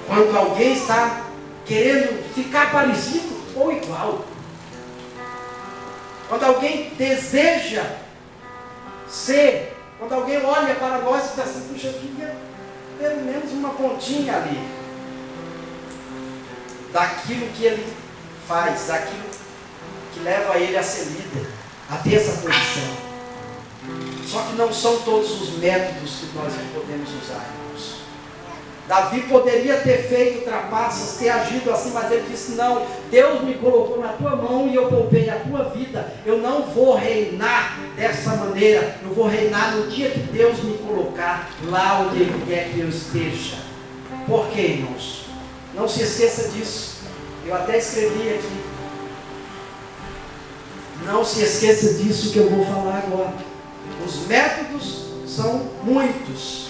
Quando alguém está querendo ficar parecido ou igual, quando alguém deseja ser, quando alguém olha para nós e diz assim: puxa, eu queria pelo menos uma pontinha ali daquilo que ele faz, daquilo que leva ele a ser líder, a ter essa posição. Só que não são todos os métodos que nós podemos usar, irmãos. Davi poderia ter feito trapaças, ter agido assim, mas ele disse: não, Deus me colocou na tua mão e eu poupei a tua vida. Eu não vou reinar dessa maneira. Eu vou reinar no dia que Deus me colocar lá onde Ele quer que eu esteja. Por quê, irmãos? Não se esqueça disso. Eu até escrevi aqui. Não se esqueça disso que eu vou falar agora. Os métodos são muitos,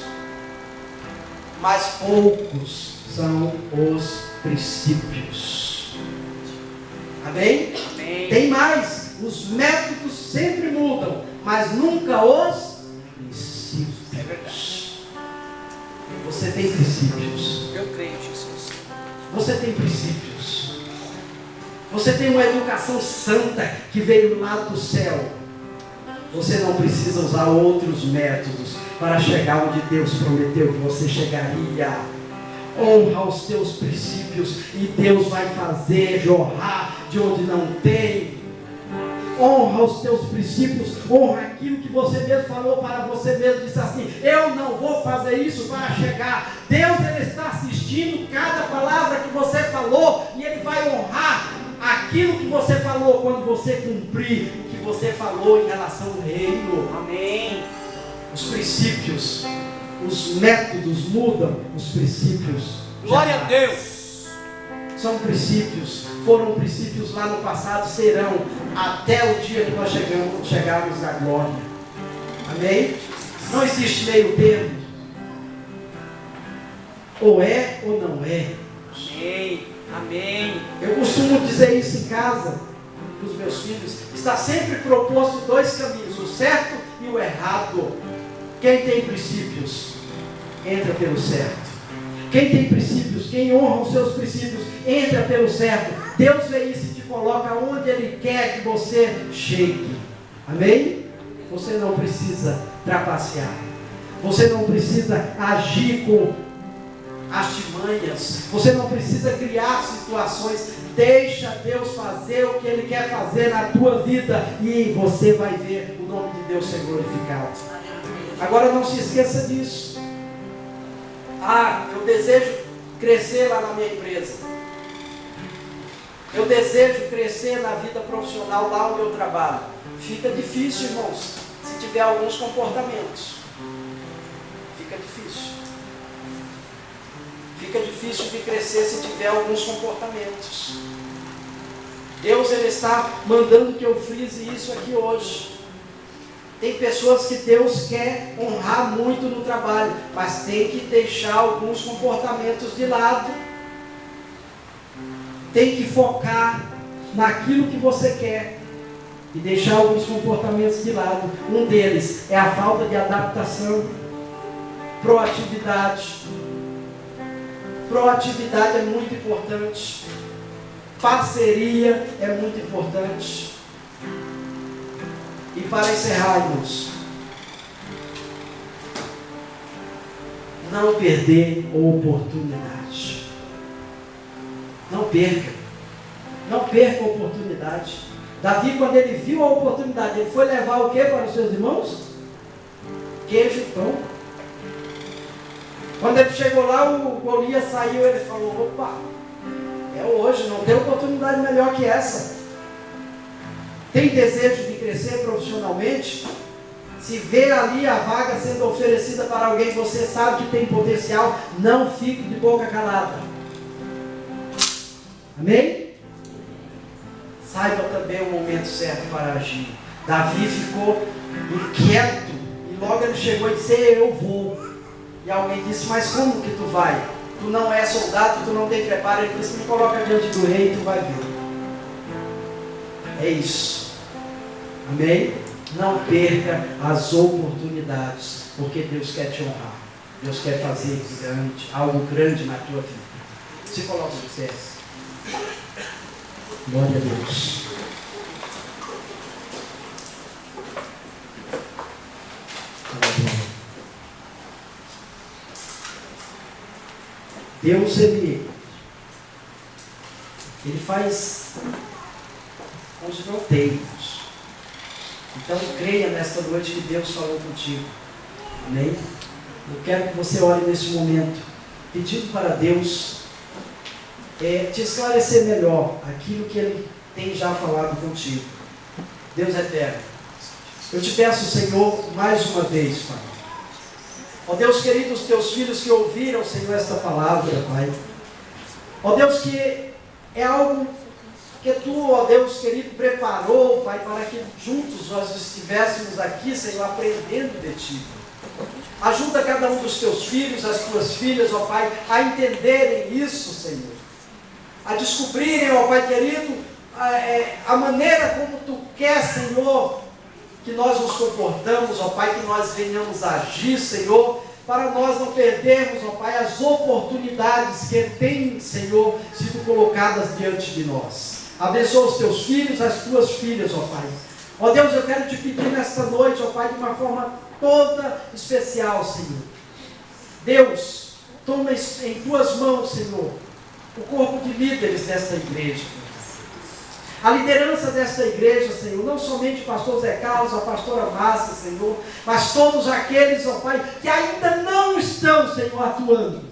mas poucos são os princípios. Amém? Amém. Tem mais. Os métodos sempre mudam, mas nunca os princípios. É verdade. Você tem princípios. Eu creio, Jesus. Você tem princípios. Você tem uma educação santa que veio lá do céu. Você não precisa usar outros métodos para chegar onde Deus prometeu que você chegaria. Honra os teus princípios e Deus vai fazer jorrar de onde não tem. Honra os teus princípios, honra aquilo que você mesmo falou para você mesmo, disse assim: eu não vou fazer isso para chegar. Deus, Ele está assistindo cada palavra que você falou e Ele vai honrar aquilo que você falou quando você cumprir o que você falou em relação ao reino. Amém. Os princípios, os métodos mudam, os princípios. Glória a Deus. São princípios, foram princípios lá no passado, serão até o dia que nós chegarmos na glória. Amém? Não existe meio termo. Ou é ou não é. Amém. Amém. Eu costumo dizer isso em casa para os meus filhos. Está sempre proposto dois caminhos, o certo e o errado. Quem tem princípios entra pelo certo. Quem tem princípios, quem honra os seus princípios, entra pelo certo. Deus vê isso e te coloca onde Ele quer que você chegue. Amém? Você não precisa trapacear. Você não precisa agir com artimanhas. Você não precisa criar situações. Deixa Deus fazer o que Ele quer fazer na tua vida e você vai ver o nome de Deus ser glorificado. Agora não se esqueça disso. Eu desejo crescer lá na minha empresa. Eu desejo crescer na vida profissional lá onde eu trabalho. Fica difícil, irmãos, se tiver alguns comportamentos. Fica difícil. Fica difícil de crescer se tiver alguns comportamentos. Deus, Ele está mandando que eu frise isso aqui hoje. Tem pessoas que Deus quer honrar muito no trabalho, mas tem que deixar alguns comportamentos de lado. Tem que focar naquilo que você quer e deixar alguns comportamentos de lado. Um deles é a falta de adaptação. Proatividade. Proatividade é muito importante. Parceria é muito importante. E para encerrar, irmãos, não perder a oportunidade. Não perca. Não perca a oportunidade. Davi, quando ele viu a oportunidade, ele foi levar o que para os seus irmãos? Queijo e pão. Quando ele chegou lá, o Golias saiu, ele falou: opa, é hoje, não tem oportunidade melhor que essa. Tem desejo de crescer profissionalmente? Se vê ali a vaga sendo oferecida para alguém, você sabe que tem potencial, não fique de boca calada. Amém? Saiba também o momento certo para agir. Davi ficou inquieto e logo ele chegou e disse: eu vou. E alguém disse: mas como que tu vai? Tu não é soldado, tu não tem preparo. Ele disse: me coloca diante do rei e tu vai ver. É isso. Amém? Não perca as oportunidades, porque Deus quer te honrar. Deus quer fazer algo grande na tua vida. Se coloca nos pés. Glória a Deus. Deus, ele faz os fronteiros. Então creia nesta noite que Deus falou contigo. Amém? Eu quero que você ore nesse momento, pedindo para Deus te esclarecer melhor aquilo que Ele tem já falado contigo. Deus eterno, eu te peço, Senhor, mais uma vez, Pai. Ó Deus querido, os teus filhos que ouviram, Senhor, esta palavra, Pai. Ó Deus, que é algo que Tu, ó Deus querido, preparou, Pai, para que juntos nós estivéssemos aqui, Senhor, aprendendo de Ti. Ajuda cada um dos Teus filhos, as Tuas filhas, ó Pai, a entenderem isso, Senhor. A descobrirem, ó Pai querido, a maneira como Tu quer, Senhor, que nós nos comportamos, ó Pai, que nós venhamos a agir, Senhor, para nós não perdermos, ó Pai, as oportunidades que têm, Senhor, sido colocadas diante de nós. Abençoa os Teus filhos, as Tuas filhas, ó Pai. Ó Deus, eu quero te pedir nesta noite, ó Pai, de uma forma toda especial, Senhor. Deus, toma em Tuas mãos, Senhor, o corpo de líderes desta igreja. A liderança desta igreja, Senhor, não somente o pastor Zé Carlos, a pastora Márcia, Senhor, mas todos aqueles, ó Pai, que ainda não estão, Senhor, atuando,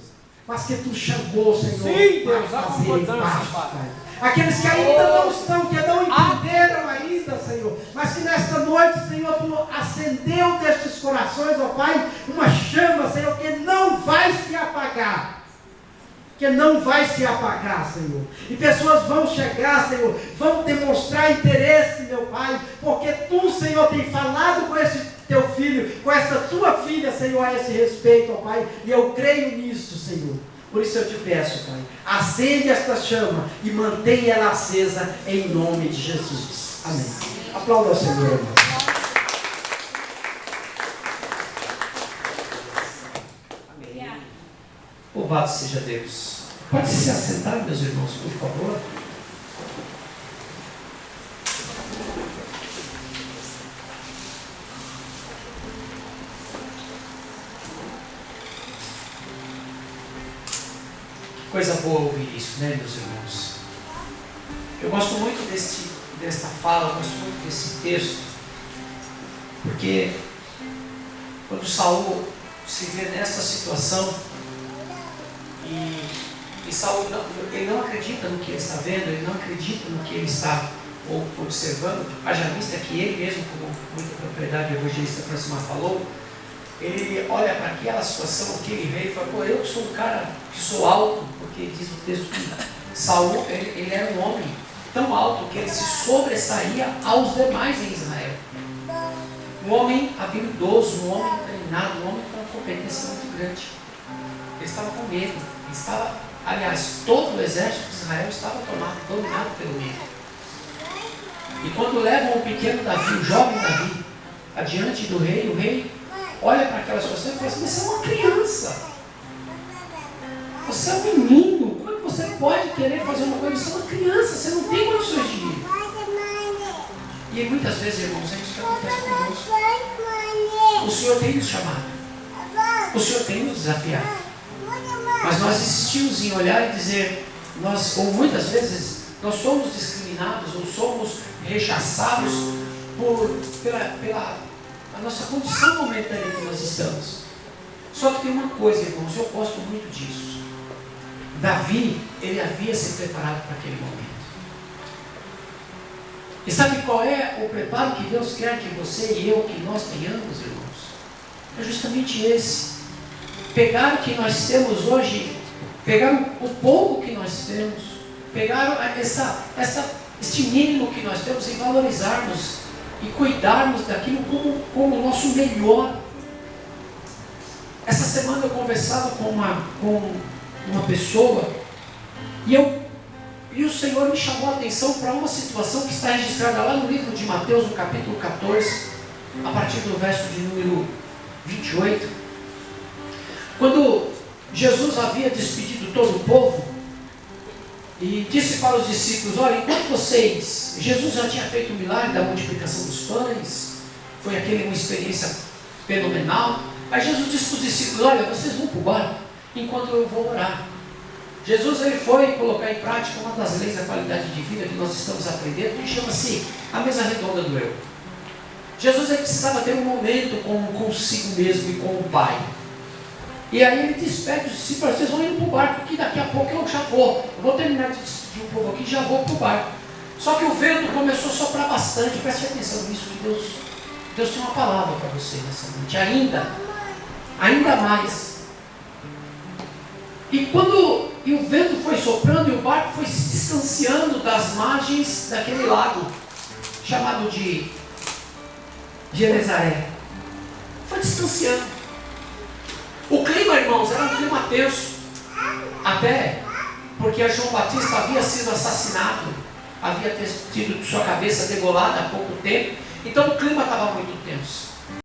mas que Tu chamou, Senhor, sim, para Deus, fazerem parte, Pai. Aqueles que ainda não estão, que não entenderam ainda, Senhor, mas que nesta noite, Senhor, Tu acendeu destes corações, ó Pai, uma chama, Senhor, que não vai se apagar. Que não vai se apagar, Senhor. E pessoas vão chegar, Senhor, vão demonstrar interesse, meu Pai, porque Tu, Senhor, tem falado com esse Teu filho, com essa Tua filha, Senhor, a esse respeito, ó Pai, e eu creio nisso, Senhor. Por isso eu te peço, Pai, acende esta chama e mantenha ela acesa em nome de Jesus. Amém. Aplauda ao Senhor, irmão. Louvado seja Deus. Pode se assentar, meus irmãos, por favor. Que coisa boa ouvir isso, né, meus irmãos? Eu gosto muito desta fala, gosto muito desse texto, porque quando Saul se vê nessa situação, e Saul ele não acredita no que ele está vendo, ele não acredita no que ele está observando, haja vista que ele mesmo, como muita propriedade o evangelista Francimar falou, ele olha para aquela situação, aquele rei, e fala: pô, eu sou um cara que sou alto, porque diz o texto que Saul, ele era um homem tão alto que ele se sobressaía aos demais em Israel. Um homem habilidoso, um homem treinado, um homem com uma competência muito grande. Ele estava com medo, aliás, todo o exército de Israel estava tomado, dominado pelo medo. E quando levam o pequeno Davi, o jovem Davi, adiante do rei, o rei olha para aquela situação e fala assim: você é uma criança, você é um menino, como é que você pode querer fazer uma coisa? Você é uma criança, você não tem condições de ir. E muitas vezes, irmãos, é isso que acontece conosco. O Senhor tem nos chamado, o Senhor tem nos desafiado, mas nós insistimos em olhar e dizer, ou muitas vezes nós somos discriminados ou somos rechaçados pela nossa condição momentânea que nós estamos. Só que tem uma coisa, irmãos, eu gosto muito disso. Davi, ele havia se preparado para aquele momento. E sabe qual é o preparo que Deus quer que você e eu, que nós tenhamos, irmãos? É justamente esse. Pegar o que nós temos hoje, pegar o pouco que nós temos, pegar este mínimo que nós temos e valorizarmos e cuidarmos daquilo como o nosso melhor. Essa semana eu conversava com uma pessoa e o Senhor me chamou a atenção para uma situação que está registrada lá no livro de Mateus, no capítulo 14, a partir do verso de número 28. Quando Jesus havia despedido todo o povo e disse para os discípulos: olha, enquanto vocês... Jesus já tinha feito o milagre da multiplicação dos pães, foi uma experiência fenomenal. Aí Jesus disse para os discípulos: olha, vocês vão para o barco enquanto eu vou orar. Jesus ele foi colocar em prática uma das leis da qualidade de vida que nós estamos aprendendo, que chama-se a mesa redonda do eu. Jesus ele precisava ter um momento consigo mesmo e com o Pai. E aí ele despede os discípulos: vocês vão indo para o barco, que daqui a pouco eu já vou. Eu vou terminar de despedir o povo aqui e já vou para o barco. Só que o vento começou a soprar bastante. Preste atenção nisso, que Deus tem uma palavra para você nessa noite. Ainda mais. E o vento foi soprando e o barco foi se distanciando das margens daquele lago, chamado de Genezaré. Foi distanciando. O clima, irmãos, era um clima tenso. Até porque João Batista havia sido assassinado, havia tido sua cabeça degolada há pouco tempo. Então o clima estava muito tenso.